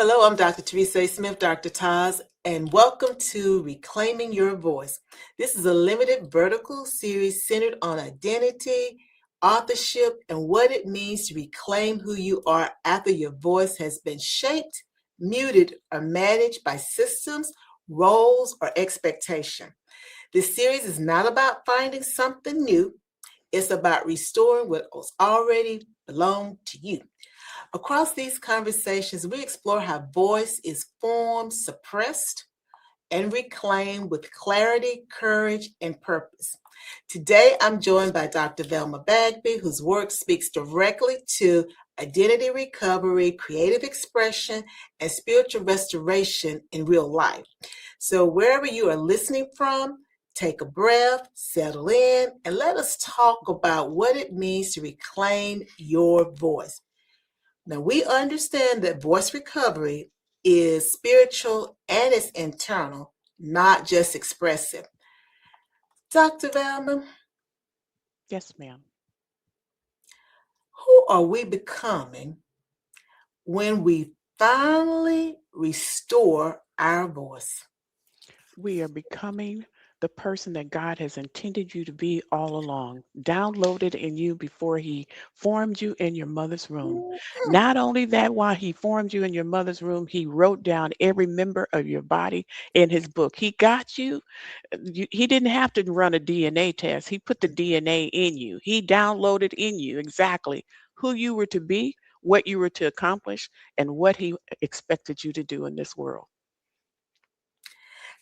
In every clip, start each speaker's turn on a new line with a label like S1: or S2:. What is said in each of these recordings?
S1: Hello, I'm Dr. Teresa A. Smith, Dr. TAS, and welcome to Reclaiming Your Voice. This is a limited vertical series centered on identity, authorship, and what it means to reclaim who you are after your voice has been shaped, muted, or managed by systems, roles, or expectation. This series is not about finding something new. It's about restoring what was already belonged to you. Across these conversations, we explore how voice is formed, suppressed, and reclaimed with clarity, courage, and purpose. Today, I'm joined by Dr. Velma Bagby, whose work speaks directly to identity recovery, creative expression, and spiritual restoration in real life. So, wherever you are listening from, take a breath, settle in, and let us talk about what it means to reclaim your voice. Now, we understand that voice recovery is spiritual and it's internal, not just expressive. Dr. Velma,
S2: Yes, ma'am.
S1: who are we becoming when we finally restore our voice?
S2: We are becoming the person that God has intended you to be all along, downloaded in you before He formed you in your mother's womb.
S1: Mhm.
S2: Not only that, while He formed you in your mother's womb, He wrote down every member of your body in His book. He got you. He didn't have to run a DNA test. He put the DNA in you. He downloaded in you exactly who you were to be, what you were to accomplish, and what He expected you to do in this world.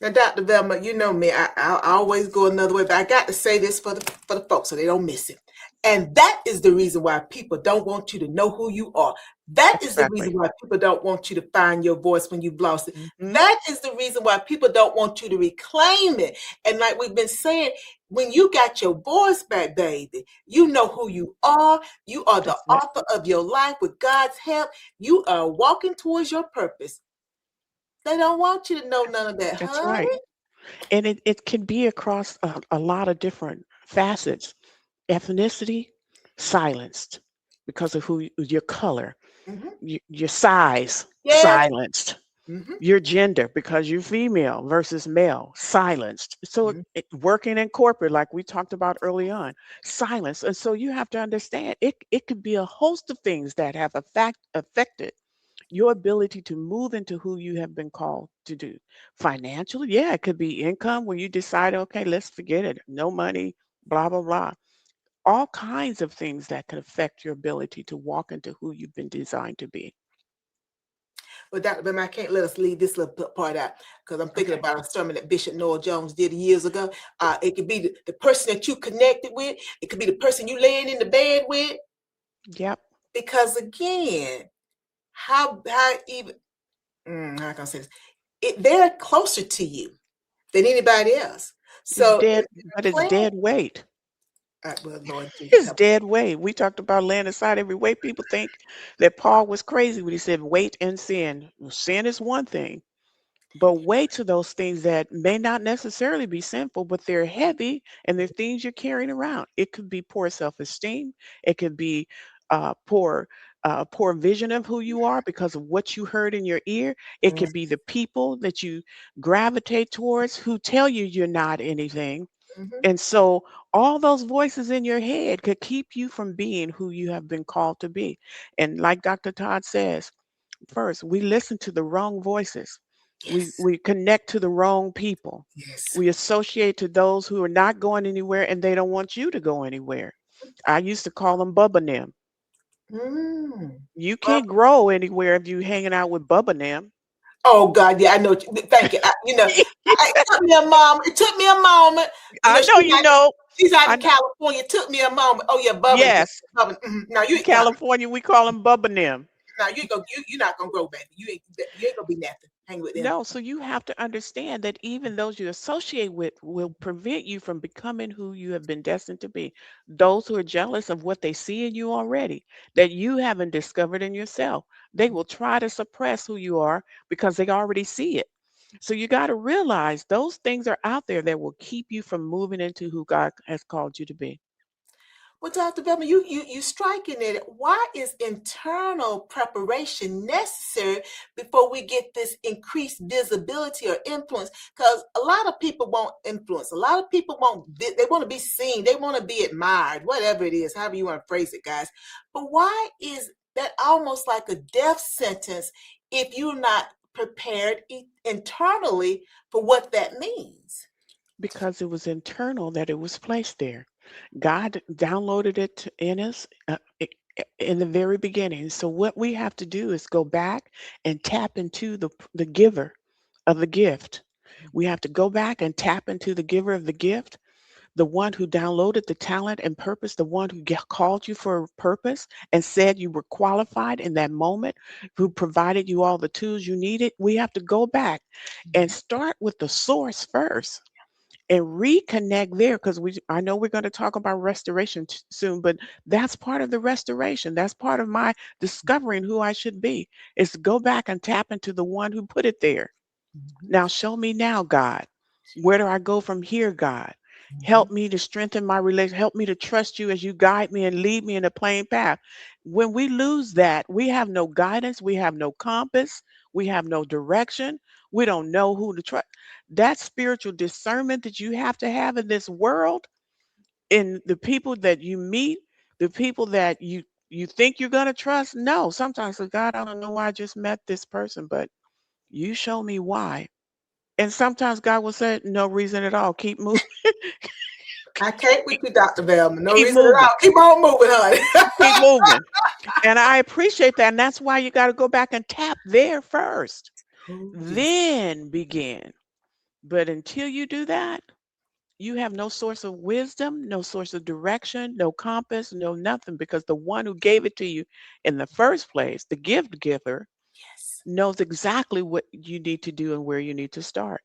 S1: Now, Dr. Velma, you know me, I always go another way, but I got to say this for the folks so they don't miss it. And that is the reason why people don't want you to know who you are. That is the reason
S2: Exactly.
S1: why people don't want you to find your voice when you've lost it.
S2: Mhm.
S1: That is the reason why people don't want you to reclaim it. And like we've been saying, when you got your voice back, baby, you know who you are. You are the
S2: That's it.
S1: author of your life with God's help. You are walking towards your purpose. They don't want you to know none of that,
S2: That's right.
S1: honey.
S2: And it can be across a lot of different facets. Ethnicity, silenced because of your color,
S1: Mhm.
S2: your size,
S1: Yes.
S2: silenced.
S1: Mhm.
S2: Your gender, because you're female versus male, silenced. So
S1: Mhm.
S2: working in corporate, like we talked about early on, silence. And so you have to understand it could be a host of things that have affected your ability to move into who you have been called to do. Financially, yeah, it could be income where you decide, okay, let's forget it. No money, blah, blah, blah. All kinds of things that can affect your ability to walk into who you've been designed to be.
S1: But Dr. Bim, I can't let us leave this little part out because I'm thinking
S2: Okay.
S1: about a sermon that Bishop Noel Jones did years ago. It could be the person that you connected with. It could be the person you laying in the bed with.
S2: Yep.
S1: Because again, how even how can I say this? They're closer to you than anybody else.
S2: It's
S1: So
S2: dead,
S1: if
S2: but
S1: you're
S2: it's
S1: playing,
S2: dead weight.
S1: well, Lord Jesus,
S2: It's
S1: help.
S2: dead weight. We talked about laying aside every weight. People think that Paul was crazy when he said weight and sin. Well, sin is one thing, but weights are those things that may not necessarily be sinful, but they're heavy and they're things you're carrying around. It could be poor self-esteem. It could be poor vision of who you are because of what you heard in your ear. It
S1: Mhm.
S2: could be the people that you gravitate towards who tell you you're not anything.
S1: Mhm.
S2: And so all those voices in your head could keep you from being who you have been called to be. And like Dr. Todd says, first, we listen to the wrong voices.
S1: Yes.
S2: We connect to the wrong people.
S1: Yes.
S2: We associate to those who are not going anywhere and they don't want you to go anywhere. I used to call them Bubba Nim.
S1: Mm.
S2: You can't grow anywhere if you hanging out with Bubba Nim.
S1: Oh God, yeah, I know. Thank you. It took me a moment. It took me a moment.
S2: I know you know.
S1: She's out
S2: I
S1: in
S2: know.
S1: California. It took me a moment. Oh yeah, Bubba.
S2: Yes,
S1: Bubba. No,
S2: in California we call him Bubba Nim.
S1: you ain't gonna, you're not gonna grow, baby. You ain't gonna be nothing. Hang with them.
S2: No, so you have to understand that even those you associate with will prevent you from becoming who you have been destined to be. Those who are jealous of what they see in you already, that you haven't discovered in yourself, they will try to suppress who you are because they already see it. So you got to realize those things are out there that will keep you from moving into who God has called you to be.
S1: Well, Dr. Velma, you striking it. Why is internal preparation necessary before we get this increased visibility or influence? Because a lot of people want influence. A lot of people they want to be seen. They want to be admired, whatever it is, however you want to phrase it, guys. But why is that almost like a death sentence if you're not prepared internally for what that means?
S2: Because it was internal that it was placed there. God downloaded it in us in the very beginning. So what we have to do is go back and tap into the giver of the gift. We have to go back and tap into the giver of the gift, the one who downloaded the talent and purpose, the one who called you for a purpose and said you were qualified in that moment, who provided you all the tools you needed. We have to go back and start with the source first and reconnect there, because I know we're going to talk about restoration soon, but that's part of the restoration. That's part of my discovering who I should be, is to go back and tap into the one who put it there.
S1: Mhm,
S2: Now show me now, God. Where do I go from here, God?
S1: mhm,
S2: Help me to strengthen my relation. Help me to trust you as you guide me and lead me in a plain path. When we lose that, we have no guidance, we have no compass, we have no direction, we don't know who to trust. That spiritual discernment that you have to have in this world, in the people that you meet, the people that you think you're going to trust. No, sometimes, God, I don't know why I just met this person, but you show me why. And sometimes God will say, no reason at all. Keep moving,
S1: I can't with you, Dr. Velma. No
S2: keep
S1: reason at
S2: moving,
S1: all. Keep on moving, honey.
S2: keep moving. And I appreciate that. And that's why you got to go back and tap there first,
S1: Oh, Jesus.
S2: then begin. But until you do that, you have no source of wisdom, no source of direction, no compass, no nothing, because the one who gave it to you in the first place, the gift giver,
S1: Yes.
S2: knows exactly what you need to do and where you need to start.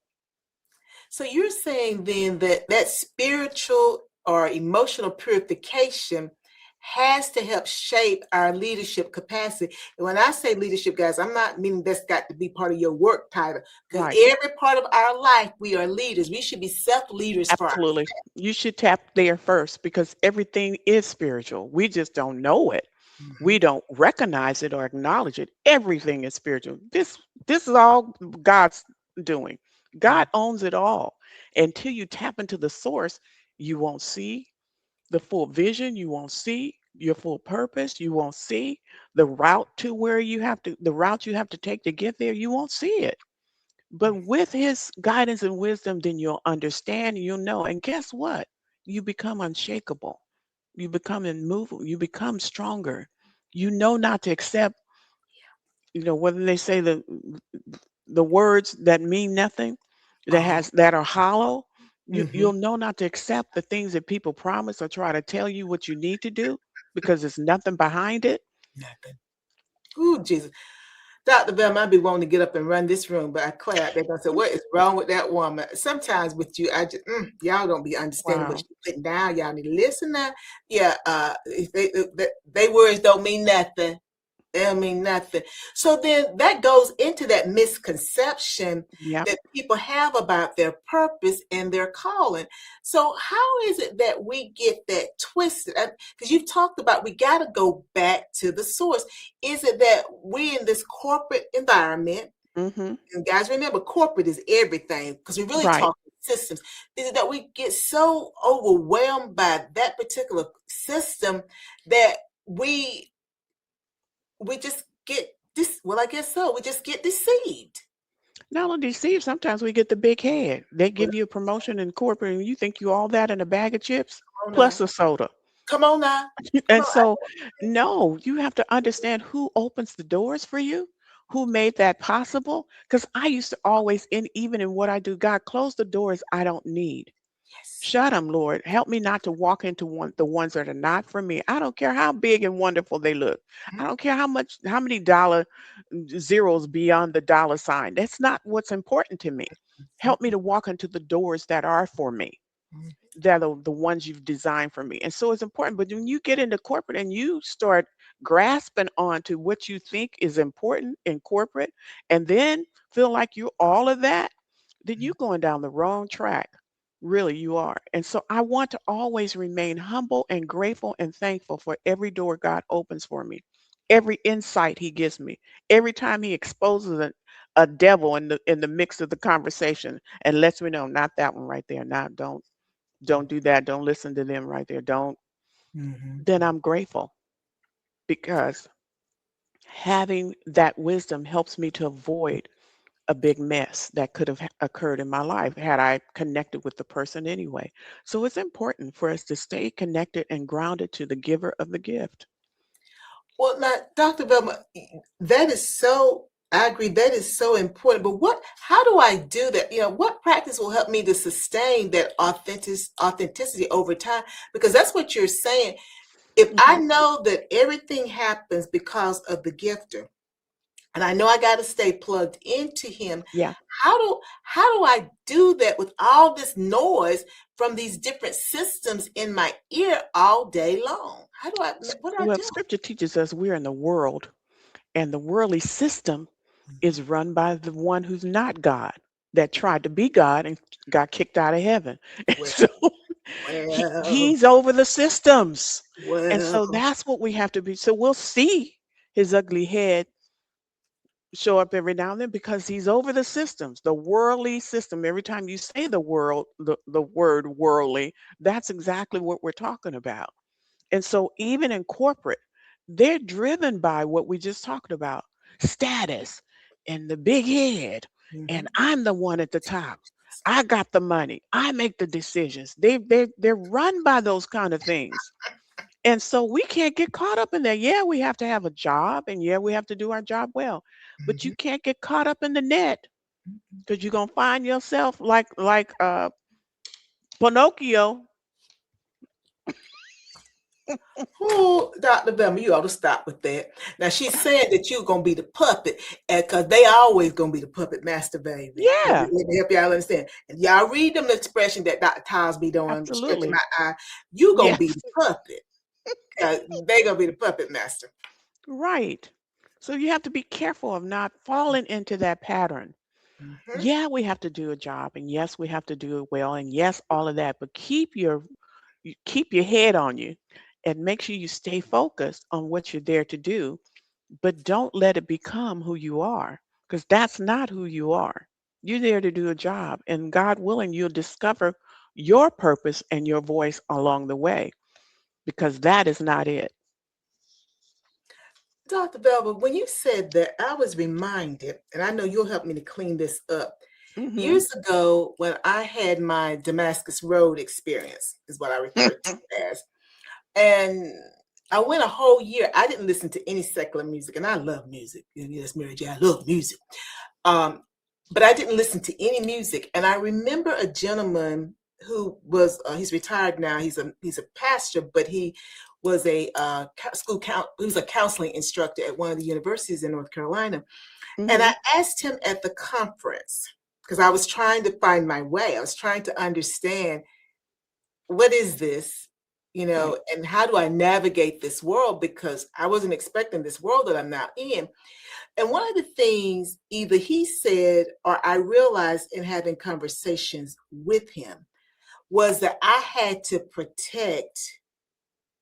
S1: So you're saying then that that spiritual or emotional purification has to help shape our leadership capacity. And when I say leadership, guys, I'm not meaning that's got to be part of your work title, because
S2: Right.
S1: every part of our life, we are leaders. We should be self-leaders for our.
S2: Absolutely. You should tap there first, because everything is spiritual. We just don't know it.
S1: Mhm,
S2: We don't recognize it or acknowledge it. Everything is spiritual. This is all God's doing.
S1: mhm,
S2: God owns it all. Until you tap into the source, you won't see the full vision, you won't see your full purpose, you won't see the route to where the route you have to take to get there, you won't see it. But with his guidance and wisdom, then you'll understand, you'll know. And guess what? You become unshakable. You become immovable. You become stronger. You know not to accept, whether they say the words that mean nothing,
S1: uh-huh,
S2: that are hollow,
S1: mhm,
S2: you'll know not to accept the things that people promise or try to tell you what you need to do, because there's nothing behind it.
S1: nothing. Ooh, Jesus. Dr. Bell might be wanting to get up and run this room, but I clap. They're gonna say, "What is wrong with that woman?" Sometimes with you, I just y'all don't be understanding what
S2: Wow.
S1: she's putting down. Y'all need to listen now. Yeah, if they words don't mean nothing. They don't mean nothing. So then that goes into that misconception
S2: Yep.
S1: that people have about their purpose and their calling. So how is it that we get that twisted? Because you've talked about we got to go back to the source. Is it that we in this corporate environment,
S2: Hmm.
S1: and guys, remember corporate is everything because we really
S2: Right.
S1: talk systems. Is it that we get so overwhelmed by that particular system that we we just get this, well, I guess so, we just get deceived.
S2: Not only deceived, sometimes we get the big head. They
S1: Well,
S2: give you a promotion in corporate and you think you all that in a bag of chips
S1: come on
S2: plus
S1: now,
S2: a soda.
S1: come on now, come
S2: And
S1: on.
S2: so, no, you have to understand who opens the doors for you, who made that possible. Because I used to always, even in what I do, God, close the doors I don't need.
S1: Yes.
S2: Shut them, Lord. Help me not to walk into the ones that are not for me. I don't care how big and wonderful they look. I
S1: Mhm.
S2: don't care how many dollar zeros beyond the dollar sign. That's not what's important to me. Help me to walk into the doors that are for me,
S1: Mhm.
S2: that are the ones you've designed for me. And so it's important. But when you get into corporate and you start grasping onto what you think is important in corporate and then feel like you're all of that, then you're going down the wrong track. Really, you are. And so I want to always remain humble and grateful and thankful for every door God opens for me, every insight He gives me, every time He exposes a devil in the mix of the conversation and lets me know, not that one right there. Now, don't do that. Don't listen to them right there. Don't.
S1: Mhm.
S2: Then I'm grateful because having that wisdom helps me to avoid a big mess that could have occurred in my life had I connected with the person anyway. So it's important for us to stay connected and grounded to the giver of the gift.
S1: Well, now, Dr. Velma, that is so, I agree, that is so important. But how do I do that? What practice will help me to sustain that authenticity over time? Because that's what you're saying. If I
S2: Hmm.
S1: know that everything happens because of the gifter, and I know I got to stay plugged into him,
S2: Yeah.
S1: how do I do that with all this noise from these different systems in my ear all day long? What do I
S2: Well,
S1: do?
S2: scripture teaches us we're in the world, and the worldly system is
S1: Mhm.
S2: run by the one who's not God, that tried to be God and got kicked out of heaven. And
S1: Well,
S2: so
S1: well,
S2: he's over the systems. And so
S1: well.
S2: that's what we have to be. So we'll see his ugly head show up every now and then because he's over the systems, the worldly system. Every time you say the word worldly, that's exactly what we're talking about. And so even in corporate, they're driven by what we just talked about, status and the big head. And
S1: Mhm.
S2: I'm the one at the top. I got the money. I make the decisions. They're run by those kind of things. And so we can't get caught up in that. Yeah, we have to have a job and yeah, we have to do our job well. But you
S1: Mhm.
S2: can't get caught up in the net
S1: Mhm.
S2: because you're gonna find yourself like Pinocchio.
S1: Oh, Dr. Velma, you ought to stop with that. Now she's saying that you're gonna be the puppet, and because they always gonna be the puppet master, baby.
S2: Yeah,
S1: Let me help y'all understand. And y'all read them the expression that Dr. Taz be doing, stretching
S2: absolutely.
S1: my eye. You gonna
S2: Yeah,
S1: be the puppet. They gonna be the puppet master.
S2: right. So you have to be careful of not falling into that pattern.
S1: Mhm.
S2: Yeah, we have to do a job and yes, we have to do it well and yes, all of that, but you keep your head on you and make sure you stay focused on what you're there to do, but don't let it become who you are because that's not who you are. You're there to do a job, and God willing, you'll discover your purpose and your voice along the way because that is not it.
S1: Dr. Velma, when you said that, I was reminded, and I know you'll help me to clean this up.
S2: Hmm.
S1: Years ago, when I had my Damascus Road experience, is what I refer to it as, and I went a whole year. I didn't listen to any secular music, and I love music. Yes, Mary J, I love music. Um, but I didn't listen to any music. And I remember a gentleman who was he's retired now. He's a pastor, but he was a he was a counseling instructor at one of the universities in North Carolina. And I
S2: Hmm.
S1: asked him at the conference because I was trying to find my way. I was trying to understand what is this,
S2: Right,
S1: and how do I navigate this world because I wasn't expecting this world that I'm now in. And one of the things either he said or I realized in having conversations with him was that I had to protect,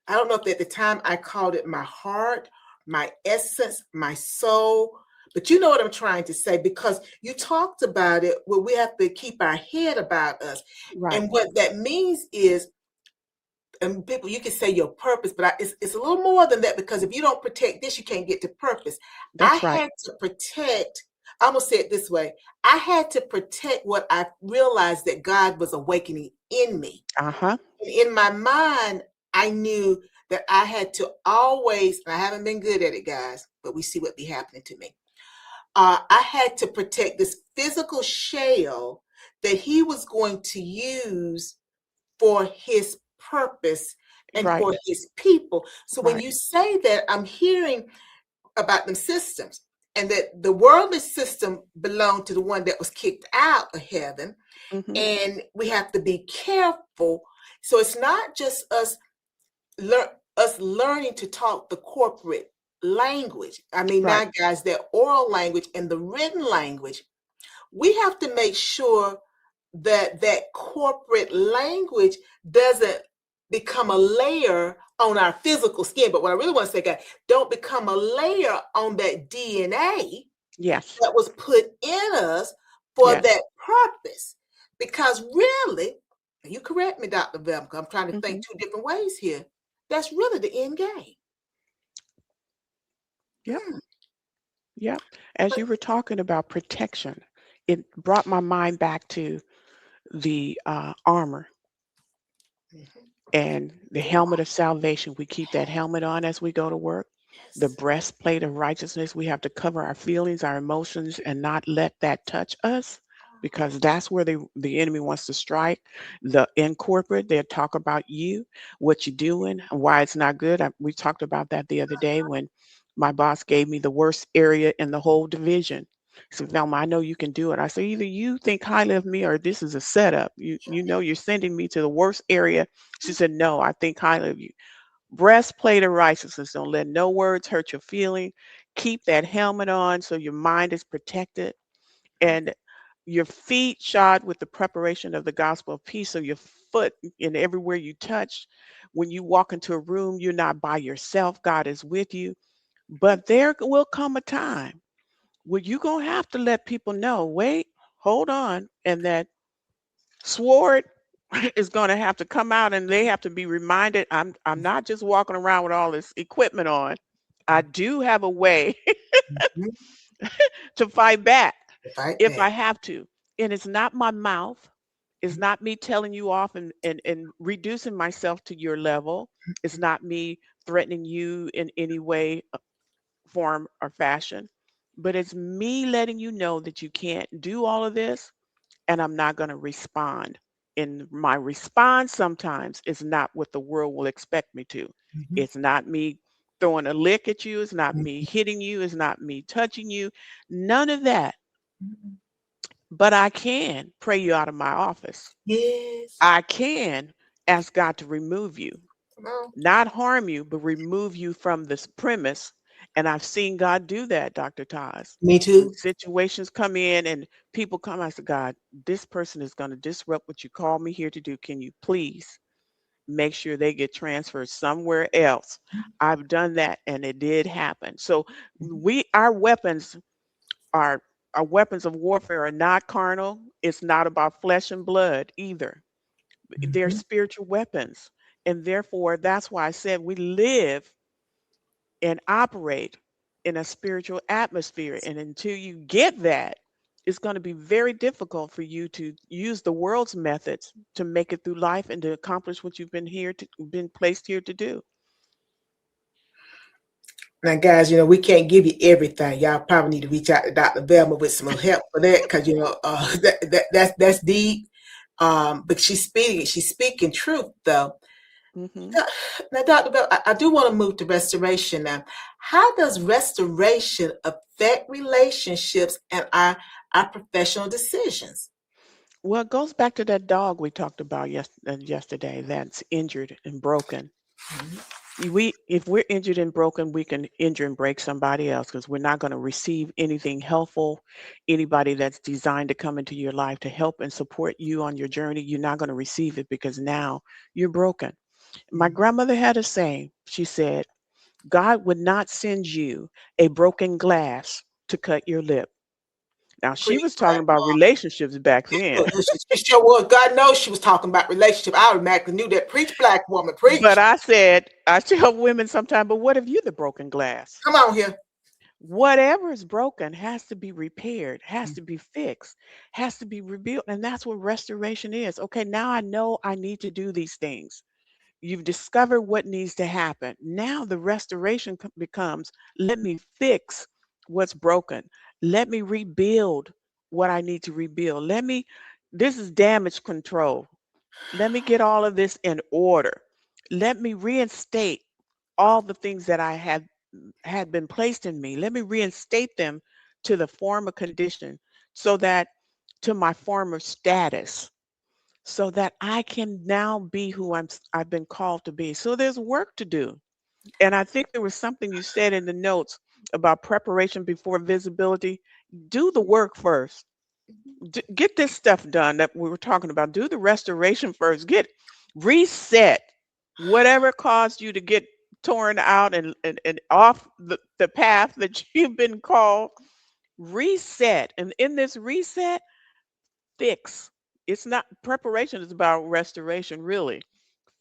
S1: I don't know if at the time I called it my heart, my essence, my soul, but you know what I'm trying to say because you talked about it where we have to keep our head about us.
S2: right.
S1: And what that means is, and people, you can say your purpose, but it's a little more than that because if you don't protect this, you can't get to purpose. I
S2: That's right.
S1: had to protect, I'm going to say it this way, I had to protect what I realized that God was awakening in me.
S2: Uh-huh.
S1: And in my mind, I knew that I had to always, and I haven't been good at it, guys, but we see what be happening to me. I had to protect this physical shell that he was going to use for his purpose and
S2: Right,
S1: for his people. So when
S2: right.
S1: you say that, I'm hearing about them systems and that the worldly system belonged to the one that was kicked out of heaven.
S2: Hmm.
S1: And we have to be careful. So it's not just us learning to talk the corporate language. I mean,
S2: Right.
S1: now, guys, that oral language and the written language, we have to make sure. that corporate language doesn't become a layer on our physical skin. But what I really want to say, guys, don't become a layer on that DNA
S2: Yes.
S1: that was put in us for
S2: Yes.
S1: that purpose. Because really, and you correct me, Dr. Velma, I'm trying to think
S2: Hmm.
S1: two different ways here. That's really the end game.
S2: Yep.
S1: Hmm.
S2: Yep. As
S1: But
S2: you were talking about protection, it brought my mind back to the armor
S1: mhm.
S2: and the
S1: Oh,
S2: helmet of salvation. We keep that helmet on as we go to work. The
S1: yes.
S2: breastplate of righteousness, we have to cover our feelings, our emotions, and not let that touch us because that's where the enemy wants to strike. The in corporate, they'll talk about you, what you're doing, and why it's not good. We talked about that the other day when my boss gave me the worst area in the whole division. He said, Velma, I know you can do it. I said, either you think highly of me or this is a setup. You know you're sending me to the worst area. She said, no, I think highly of you. Breastplate of righteousness. Don't let no words hurt your feeling. Keep that helmet on so your mind is protected and your feet shod with the preparation of the gospel of peace. So your foot and everywhere you touch, when you walk into a room, you're not by yourself. God is with you. But there will come a time where you're going to have to let people know, wait, hold on. And that sword is going to have to come out and they have to be reminded I'm not just walking around with all this equipment on. I do have a way
S1: Mhm.
S2: to fight back
S1: Fight
S2: if
S1: back.
S2: I have to. And it's not my mouth. It's not me telling you off and reducing myself to your level. It's not me threatening you in any way, form, or fashion. But it's me letting you know that you can't do all of this and I'm not going to respond. And my response sometimes is not what the world will expect me to.
S1: Mhm.
S2: It's not me throwing a lick at you. It's not me
S1: Mhm.
S2: hitting you. It's not me touching you. None of that.
S1: Mhm.
S2: But I can pray you out of my office.
S1: Yes.
S2: I can ask God to remove you,
S1: Come on.
S2: not harm you, but remove you from this premise. And I've seen God do that, Dr. Taz.
S1: Me
S2: When
S1: too.
S2: situations come in and people come, I say, God, this person is going to disrupt what you called me here to do. Can you please make sure they get transferred somewhere else? I've done that and it did happen. So
S1: Mhm.
S2: our weapons are our weapons of warfare are not carnal. It's not about flesh and blood either. They're
S1: Mhm.
S2: spiritual weapons. And therefore, that's why I said we live and operate in a spiritual atmosphere. And until you get that, it's going to be very difficult for you to use the world's methods to make it through life and to accomplish what you've been placed here to do.
S1: Now, guys, we can't give you everything. Y'all probably need to reach out to Dr. Velma with some help for that, because that's deep. But she's speaking truth though.
S2: Hmm.
S1: Now, Dr. Velma, I do want to move to restoration now. How does restoration affect relationships and our professional decisions?
S2: Well, it goes back to that dog we talked about yesterday that's injured and broken.
S1: Mhm.
S2: If we're injured and broken, we can injure and break somebody else because we're not going to receive anything helpful. Anybody that's designed to come into your life to help and support you on your journey, you're not going to receive it because now you're broken. My grandmother had a saying. She said, God would not send you a broken glass to cut your lip. Now, she
S1: Preach,
S2: was talking
S1: Black
S2: about
S1: Mom.
S2: relationships back then.
S1: She sure was. God knows she was talking about relationship. I automatically knew that. Preach, Black woman,
S2: But
S1: preach.
S2: I tell women sometimes, but what if you the broken glass?
S1: Come on here.
S2: Whatever is broken has to be repaired, has to be fixed, has to be rebuilt. And that's what restoration is. Okay, now I know I need to do these things. You've discovered what needs to happen. Now the restoration becomes let me fix what's broken. Let me rebuild what I need to rebuild. This is damage control. Let me get all of this in order. Let me reinstate all the things that I had been placed in me. Let me reinstate them to the former condition so that to my former status so that I can now be who I've been called to be. So there's work to do. And I think there was something you said in the notes about preparation before visibility. Do the work first. Get this stuff done that we were talking about. Do the restoration first. Get reset whatever caused you to get torn out and off the path that you've been called. Reset. And in this reset, fix. It's not preparation, is about restoration, really.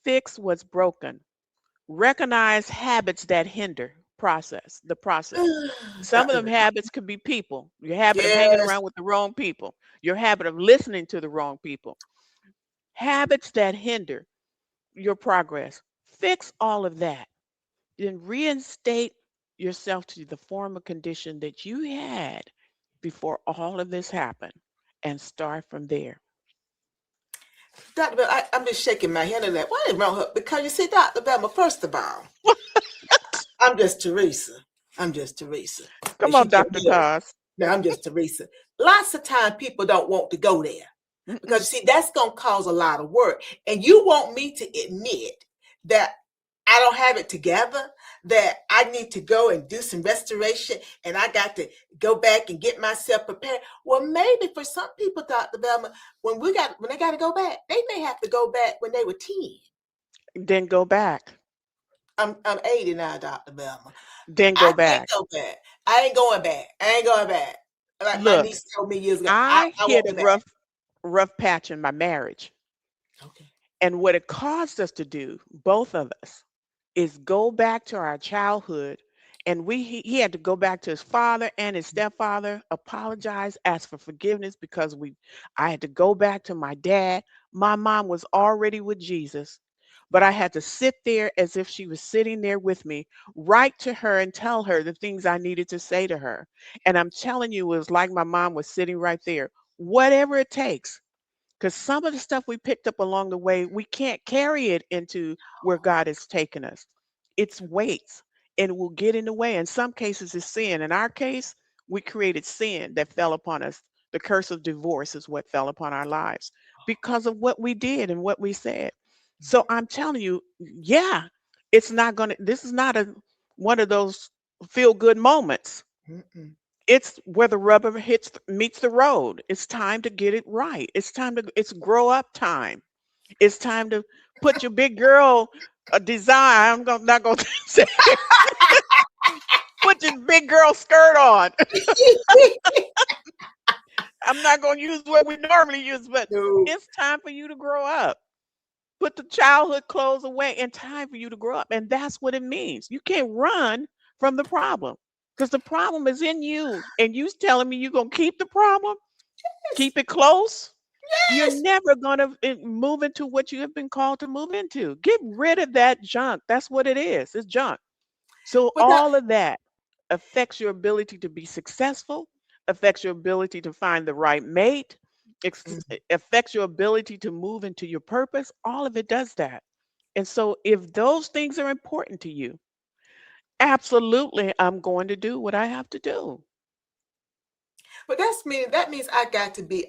S2: Fix what's broken. Recognize habits that hinder the process. Some of
S1: Dr.
S2: them
S1: Bell.
S2: habits could be people, your habit of hanging
S1: Yes.
S2: around with the wrong people, your habit of listening to the wrong people, habits that hinder your progress. Fix all of that. Then reinstate yourself to the former condition that you had before all of this happened and start from there.
S1: Dr. Bell, I'm just shaking my head at that. What is wrong with her? Because you see, Dr. Bell, first of all, I'm just Teresa. I'm just Teresa. And
S2: Come
S1: she
S2: on,
S1: just
S2: Dr.
S1: knows.
S2: Taz.
S1: Now I'm just Teresa. Lots of time people don't want to go there. Because
S2: Mm-mm.
S1: you see, that's going to cause a lot of work. And you want me to admit that I don't have it together, that I need to go and do some restoration and I got to go back and get myself prepared. Well, maybe for some people, Dr. Velma, when they got to go back, they may have to go back when they were 10.
S2: Then go back.
S1: I'm 80 now, Dr. Velma.
S2: Then
S1: I
S2: go
S1: can't
S2: back.
S1: go back. I ain't going back. I ain't going back. Like my
S2: Look,
S1: niece told me years ago,
S2: I
S1: I
S2: hit
S1: won't
S2: a
S1: be back.
S2: rough patch in my marriage.
S1: Okay.
S2: And what it caused us to do, both of us, is go back to our childhood. And he had to go back to his father and his stepfather, apologize, ask for forgiveness because I had to go back to my dad. My mom was already with Jesus, but I had to sit there as if she was sitting there with me, write to her and tell her the things I needed to say to her. And I'm telling you, it was like my mom was sitting right there. Whatever it takes, because some of the stuff we picked up along the way, we can't carry it into where God has taken us. It's weights and will get in the way. In some cases, it's sin. In our case, we created sin that fell upon us. The curse of divorce is what fell upon our lives because of what we did and what we said. So I'm telling you, yeah, this is not one of those feel good moments.
S1: Mm-mm.
S2: It's where the rubber meets the road. It's time to get it right. It's grow up time. It's time to put your big girl design. Not gonna say it. Put your big girl skirt on. I'm not gonna use what we normally use, but
S1: No.
S2: it's time for you to grow up. Put the childhood clothes away and time for you to grow up. And that's what it means. You can't run from the problem because the problem is in you. And you telling me you're gonna keep the problem,
S1: Yes.
S2: keep it close. You're
S1: Yes.
S2: never going to move into what you have been called to move into. Get rid of that junk. That's what it is. It's junk. So
S1: But that,
S2: all of that affects your ability to be successful, affects your ability to find the right mate, affects your ability to move into your purpose. All of it does that. And so if those things are important to you, absolutely I'm going to do what I have to do.
S1: but that means I've got to be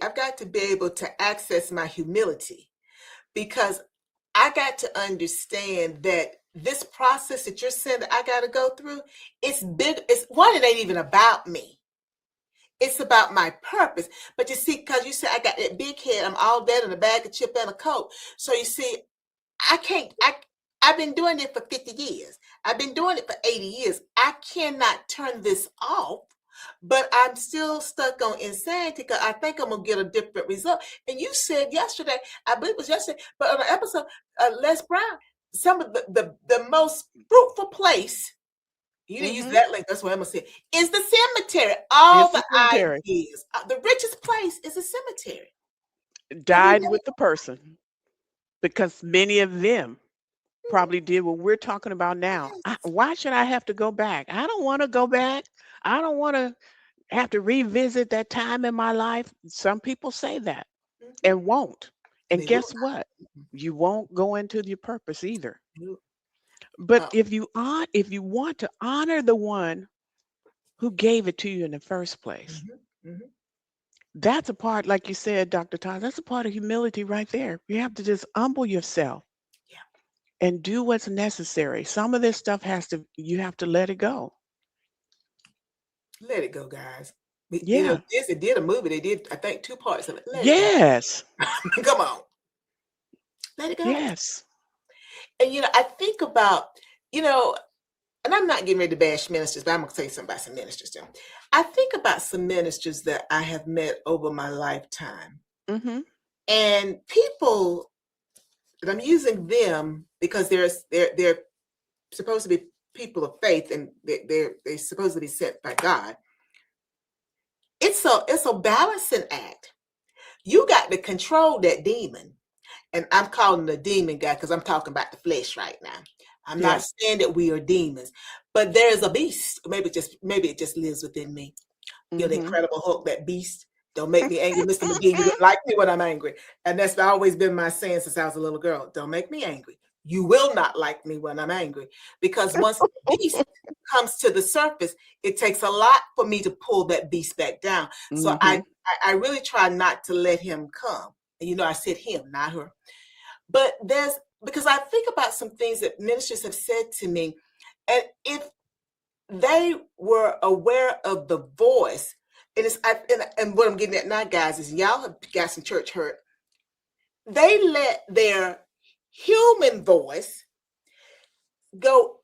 S1: able to access my humility because I got to understand that this process that you're saying that I got to go through, it's big. It's one, it ain't even about me. It's about my purpose. But you see, because you said I got that big head, I'm all that in a bag of chip and a coat. So you see, I can't. I've been doing it for 50 years. I've been doing it for 80 years. I cannot turn this off, but I'm still stuck on insanity because I think I'm gonna get a different result. And you said yesterday, I believe it was yesterday, but on the episode, Les Brown, some of the most fruitful place. You didn't use
S2: Hmm.
S1: that link. That's what I'm gonna say. Is the cemetery.
S2: It's
S1: All
S2: the
S1: the
S2: cemetery.
S1: ideas. The richest place is a cemetery. Have you
S2: Died
S1: never?
S2: with the person because many of them probably did what we're talking about now.
S1: Yes.
S2: Why should I have to go back? I don't want to go back. I don't want to have to revisit that time in my life. Some people say that
S1: Mhm.
S2: and won't.
S1: And
S2: And
S1: they will
S2: guess what?
S1: not. Mhm.
S2: You won't go into your purpose either.
S1: No.
S2: But
S1: Uh,
S2: if you want to honor the one who gave it to you in the first place,
S1: mhm, mhm.
S2: that's a part, like you said, Dr. Todd, that's a part of humility right there. You have to just humble yourself
S1: Yeah.
S2: and do what's necessary. Some of this stuff you have to let it go.
S1: Let it go, guys.
S2: Yeah.
S1: Disney did a movie. They did, I think, two parts of it. Let it go.
S2: Yes.
S1: Come on, let it go.
S2: Yes.
S1: And I think about, you know, and I'm not getting ready to bash ministers, but I'm gonna tell you something about some ministers too. I think about some ministers that I have met over my lifetime,
S2: Mhm.
S1: and people, and I'm using them because they're supposed to be people of faith, and they're supposed to be sent by God. It's a balancing act. You got to control that demon. And I'm calling the demon guy because I'm talking about the flesh right now. I'm not
S2: Yeah.
S1: saying that we are demons, but there is a beast. Maybe it just lives within me. The
S2: Mhm.
S1: Incredible Hulk, that beast. Don't make me angry, Mr. McGee. You don't like me when I'm angry. And that's always been my saying since I was a little girl. Don't make me angry. You will not like me when I'm angry. Because once the beast comes to the surface, it takes a lot for me to pull that beast back down. So I,
S2: Mhm.
S1: I really try not to let him come. And I said him, not her. But because I think about some things that ministers have said to me, and if they were aware of the voice, and what I'm getting at now, guys, is y'all have got some church hurt. They let their human voice go.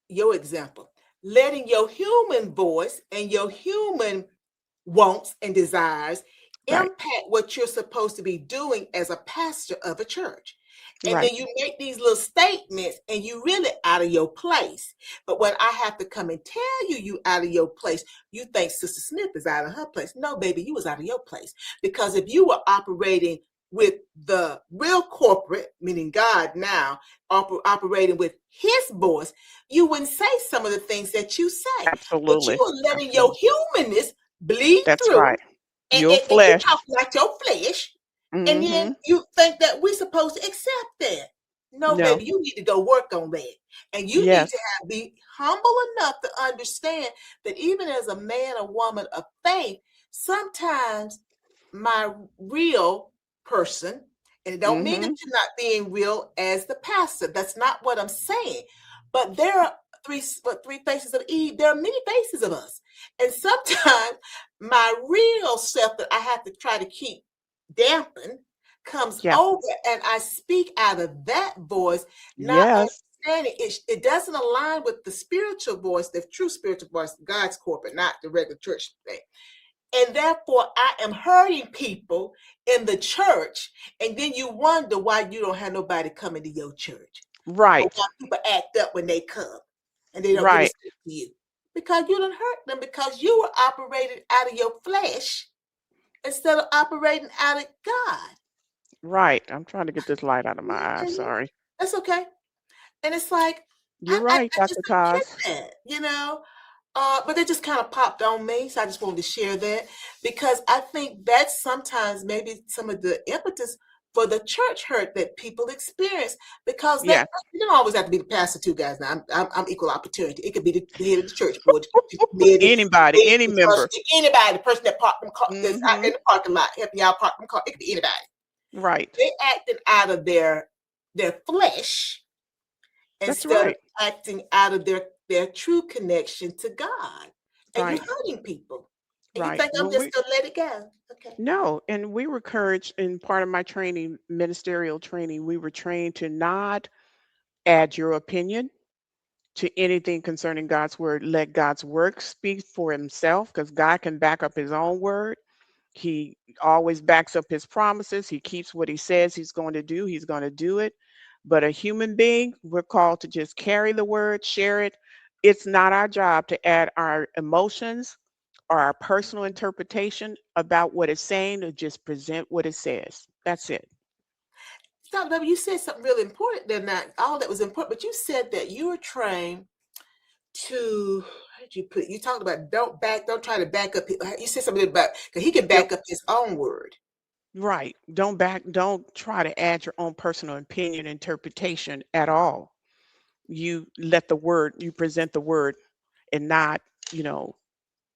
S1: Your example, letting your human voice and your human wants and desires
S2: Right.
S1: impact what you're supposed to be doing as a pastor of a church. And
S2: Right.
S1: then you make these little statements and you really out of your place. But when I have to come and tell you out of your place, you think Sister Smith is out of her place. No, baby, you was out of your place. Because if you were operating with the real corporate, meaning God now, operating with his voice, you wouldn't say some of the things that you say. But you
S2: Absolutely.
S1: are letting your
S2: Absolutely.
S1: humanness bleed
S2: That's
S1: through,
S2: right.
S1: and,
S2: Your
S1: and, and you
S2: flesh.
S1: talk like your flesh, and then
S2: Mhm.
S1: you think that we're supposed to accept that. No,
S2: No.
S1: baby, you need to go work on that. And you need to
S2: Yes.
S1: be humble enough to understand that even as a man or woman of faith, sometimes my real person, and it don't mean that
S2: Mhm.
S1: you're not being real as the pastor. That's not what I'm saying. But there are three faces of Eve. There are many faces of us. And sometimes my real self that I have to try to keep dampened comes
S2: Yeah.
S1: over, and I speak out of that voice, not
S2: Yes.
S1: understanding it doesn't align with the spiritual voice, the true spiritual voice, God's corporate, not the regular church thing. And therefore, I am hurting people in the church. And then you wonder why you don't have nobody coming to your church, or
S2: Right.
S1: why people act up when they come and they don't really
S2: Right.
S1: speak to you. Because you don't hurt them, because you were operating out of your flesh instead of operating out of God.
S2: Right. I'm trying to get this light out of my eye.
S1: Mhm.
S2: Sorry.
S1: That's okay. And it's like,
S2: You're right,
S1: I just
S2: Dr.
S1: don't get
S2: Taz.
S1: that. But they just kind of popped on me, so I just wanted to share that, because I think that's sometimes maybe some of the impetus for the church hurt that people experience, because
S2: Yeah.
S1: you don't always have to be the pastor too, guys. Now I'm equal opportunity. It could be the head of the church board, the committee,
S2: Anybody, any
S1: the person,
S2: member.
S1: anybody, the person that parked them car, that's out in
S2: Mhm.
S1: the parking lot helping y'all park them car. It could be anybody.
S2: Right.
S1: They acting out of their flesh
S2: That's
S1: instead of
S2: right.
S1: acting out of their true connection to God. And you're
S2: Right.
S1: hurting people. And you
S2: Right.
S1: think I'm
S2: When
S1: just
S2: we
S1: gonna let it go. Okay.
S2: No, and we were encouraged in part of my training, ministerial training, we were trained to not add your opinion to anything concerning God's word. Let God's work speak for himself, because God can back up his own word. He always backs up his promises. He keeps what he says he's going to do. He's going to do it. But a human being, we're called to just carry the word, share it. It's not our job to add our emotions or our personal interpretation about what it's saying, or just present what it says. That's it.
S1: Stop, baby. You said something really important there. Not all that was important, but you said that you were trained to, how did you put it? You talked about don't try to back up. You said something about, because he can
S2: Yep.
S1: back up his own word.
S2: Right. Don't try to add your own personal opinion, interpretation at all. You present the word, and not, you know,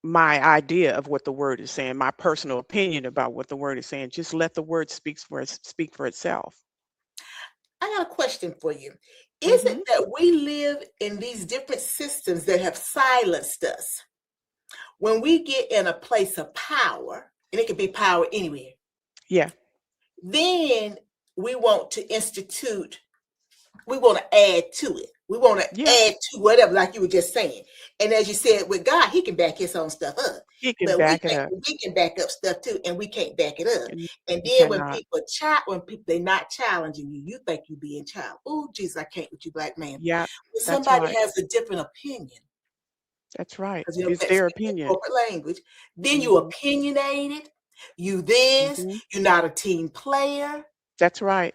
S2: my idea of what the word is saying, my personal opinion about what the word is saying. Just let the word speak for itself.
S1: I got a question for you. Is
S2: Hmm.
S1: it that we live in these different systems that have silenced us? When we get in a place of power, and it can be power anywhere,
S2: Yeah.
S1: then we want to institute, we want to add to it. We want to
S2: Yeah.
S1: add to whatever, like you were just saying. And as you said, with God, He can back His own stuff up.
S2: He can
S1: But
S2: back it up.
S1: we can back up stuff too, and we can't back it up.
S2: And
S1: And
S2: you
S1: then
S2: cannot.
S1: when people they're not challenging you, you think you being challenged. Oh, Jesus, I can't with you, black man.
S2: Yeah.
S1: When
S2: That's
S1: somebody
S2: right.
S1: has a different opinion,
S2: That's right.
S1: because you know
S2: It's
S1: that's
S2: their
S1: speaking in
S2: opinion.
S1: corporate language, then you
S2: Hmm.
S1: opinionated, you this,
S2: Hmm.
S1: you're not a team player,
S2: That's right.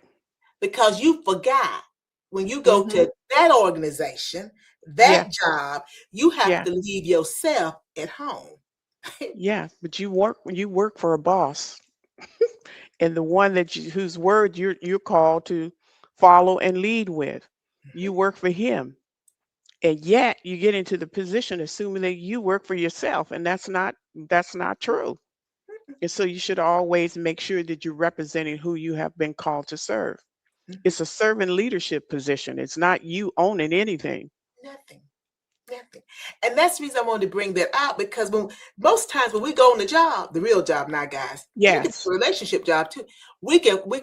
S1: because you forgot when you go
S2: Hmm.
S1: to that organization, that
S2: Yeah.
S1: job, you have
S2: Yeah.
S1: to leave yourself at home.
S2: Yeah. But you work for a boss, and the one whose word you're called to follow and lead with. You work for him. And yet you get into the position assuming that you work for yourself, and that's not true. And so you should always make sure that you're representing who you have been called to serve.
S1: Mhm.
S2: It's a servant leadership position. It's not you owning anything.
S1: Nothing. Nothing. And that's the reason I wanted to bring that out, because when most times when we go on the job, the real job now, guys, and it can be
S2: Yes.
S1: a relationship job too, we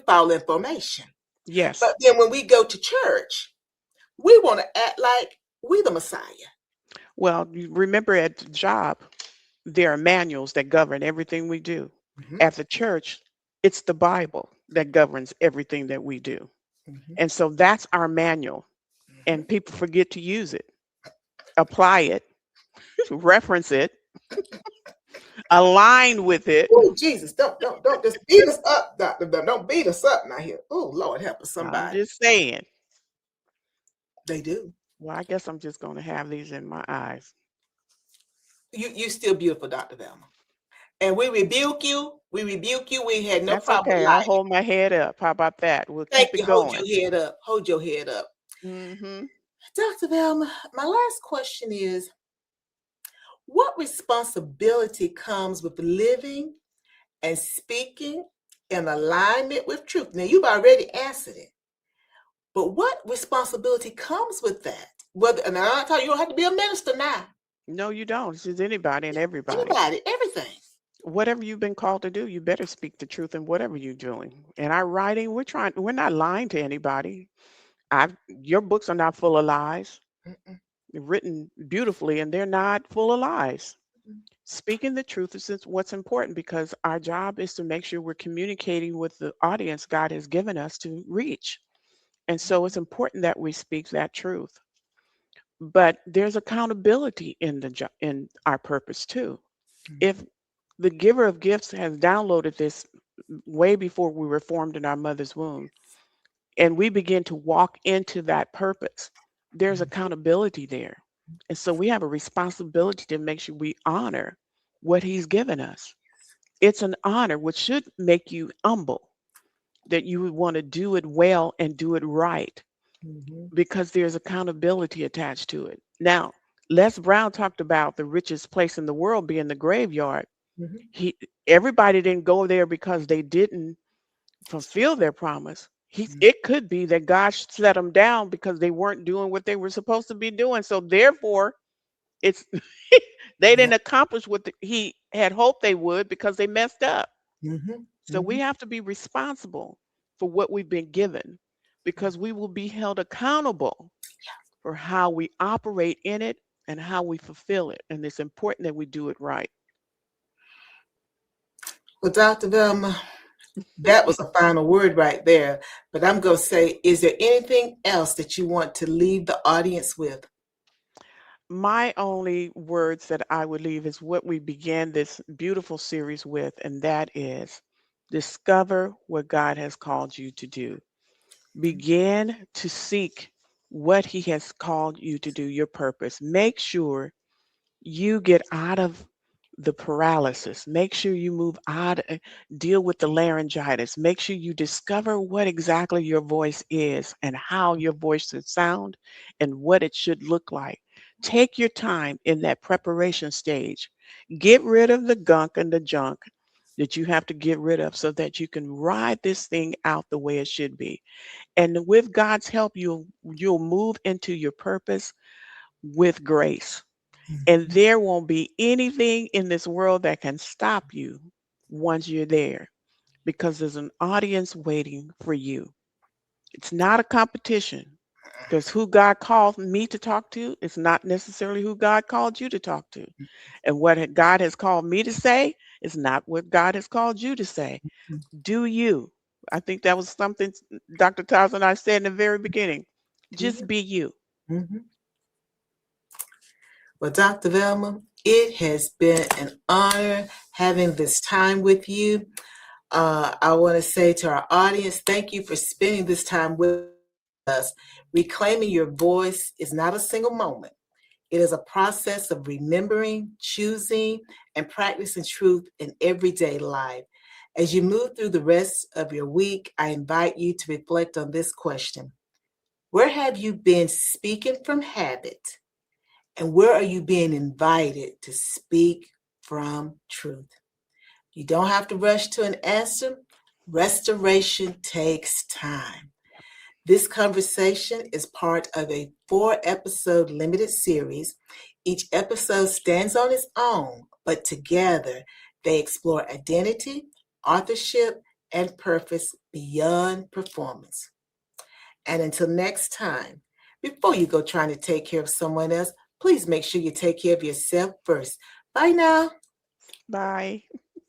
S1: follow information. But
S2: Yes.
S1: then when we go to church, we want to act like we the Messiah.
S2: Well, you remember at the job, there are manuals that govern everything we do.
S1: Hmm.
S2: At the church, it's the Bible that governs everything that we do.
S1: Hmm.
S2: And so that's our manual.
S1: Hmm.
S2: And people forget to use it, apply it, reference it, align with it.
S1: Oh, Jesus, don't just beat us up, Dr. Bell. Don't beat us up now here. Oh, Lord, help us
S2: I'm
S1: somebody.
S2: just saying.
S1: They do.
S2: Well, I guess I'm just going to have these in my eyes.
S1: You still beautiful, Dr. Velma. And we rebuke you. We rebuke you. We had no
S2: That's
S1: problem with
S2: okay. I'll
S1: lying.
S2: hold my head up. How about that? We'll
S1: Thank
S2: keep it
S1: you. Hold
S2: going.
S1: your head up. Hold your head up.
S2: Hmm.
S1: Dr. Velma, my last question is, what responsibility comes with living and speaking in alignment with truth? Now, you've already answered it, but what responsibility comes with that? Whether, and I'm not telling you, you don't have to be a minister now.
S2: No, you don't. It's just anybody and everybody.
S1: Anybody, everything.
S2: Whatever you've been called to do, you better speak the truth in whatever you're doing. And our writing, we're not lying to anybody. Your books are not full of lies.
S1: Mm-mm,
S2: They're written beautifully and they're not full of lies.
S1: mm-mm,
S2: Speaking the truth is what's important, because our job is to make sure we're communicating with the audience God has given us to reach. And so it's important that we speak that truth. But there's accountability in our purpose too. If the giver of gifts has downloaded this way before we were formed in our mother's womb, and we begin to walk into that purpose, there's
S1: mm-mm,
S2: accountability there. And so we have a responsibility to make sure we honor what he's given us. It's an honor which should make you humble, that you would want to do it well and do it right,
S1: mm-mm,
S2: because there's accountability attached to it. Now, Les Brown talked about the richest place in the world being the graveyard.
S1: mm-mm,
S2: He Everybody didn't go there because they didn't fulfill their promise. It could be that God set them down because they weren't doing what they were supposed to be doing. So therefore, it's they
S1: yeah.
S2: didn't accomplish what he had hoped they would because they messed up.
S1: Mm-hmm,
S2: So we
S1: mm-hmm.
S2: have to be responsible for what we've been given, because we will be held accountable for how we operate in it and how we fulfill it. And it's important that we do it right.
S1: Well, Dr. Velma, that was a final word right there. But I'm going to say, is there anything else that you want to leave the audience with?
S2: My only words that I would leave is what we began this beautiful series with, and that is discover what God has called you to do. Begin to seek what He has called you to do, your purpose. Make sure you get out of the paralysis. Make sure you move out, deal with the laryngitis. Make sure you discover what exactly your voice is and how your voice should sound and what it should look like. Take your time in that preparation stage. Get rid of the gunk and the junk that you have to get rid of so that you can ride this thing out the way it should be. And with God's help, you'll move into your purpose with grace. And there won't be anything in this world that can stop you once you're there because there's an audience waiting for you. It's not a competition because who God called me to talk to is not necessarily who God called you to talk to. And what God has called me to say is not what God has called you to say. Do you? I think that was something Dr. Taz and I said in the very beginning. Just be you.
S1: Mhm. Well, Dr. Velma, it has been an honor having this time with you. I want to say to our audience, thank you for spending this time with us. Reclaiming your voice is not a single moment. It is a process of remembering, choosing, and practicing truth in everyday life. As you move through the rest of your week, I invite you to reflect on this question. Where have you been speaking from habit? And where are you being invited to speak from truth? You don't have to rush to an answer. Restoration takes time. This conversation is part of a 4-episode limited series. Each episode stands on its own, but together they explore identity, authorship, and purpose beyond performance. And until next time, before you go trying to take care of someone else, please make sure you take care of yourself first. Bye now.
S2: Bye.